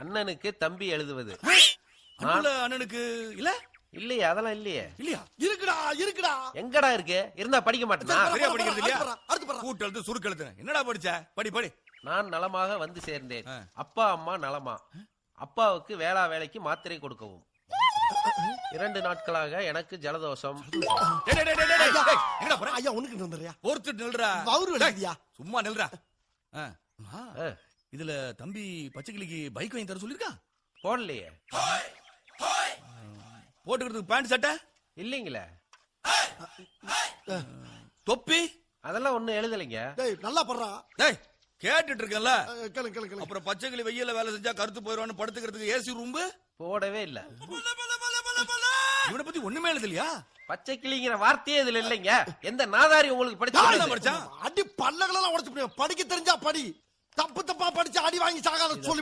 அண்ணனுக்கு தம்பி எழுதுவது. அண்ணனுக்கு இல்ல இல்லையே, அதெல்லாம் இல்லையே. இல்லையா? இருக்குடா எங்கடா இருக்கு? இருந்தா படிக்க மாட்டேனா? சரியா படிக்கிறது இல்லையா? கூட்டெழுத்து சுருக்கெழுத்து என்னடா படிச்ச? படி. நான் நலமாக வந்து சேர்ந்தேன். அப்பா அம்மா நலமா? அப்பாவுக்கு வேலைக்கு மாத்திரை கொடுக்கவும். 2 நாட்களாக எனக்கு ஜலதோஷம். ஐயா உனக்கு வந்துறியா? ஒருத்தர் நில்றா. வவுறு வலிக்குதியா? சும்மா நில்றா. இதுல தம்பி பச்சைக்கிளிக்கு பைக் வாங்கி தர சொல்லிருக்கா? போடலையே. போட்டுக்கிறதுக்கு பேண்ட் சட்டை இல்லீங்களே. தொப்பி அதெல்லாம் ஒண்ணும் எழுதலைங்க. டேய் நல்லா படுறா. டேய் கேட்டுட்டு இருக்கல. கேளு. அப்புறம் பச்சைக்கிளி வெயில்ல வேலை செஞ்சா கருத்து போயிடுவான்னு படுத்துக்கிறதுக்கு ஏசி ரூம் போடவே இல்ல. இவனை பத்தி ஒண்ணுமே எழுதலையா? பச்சை கிளிங்கிற வார்த்தையே இதுல இல்லைங்க. எந்த நாதாரி உங்களுக்கு படிச்சா? அடி பல்லகளெல்லாம் உடைச்சு படிக்க தெரிஞ்சா படி. தப்பா படிச்சு அடி வாங்கி சாகாத சொல்லி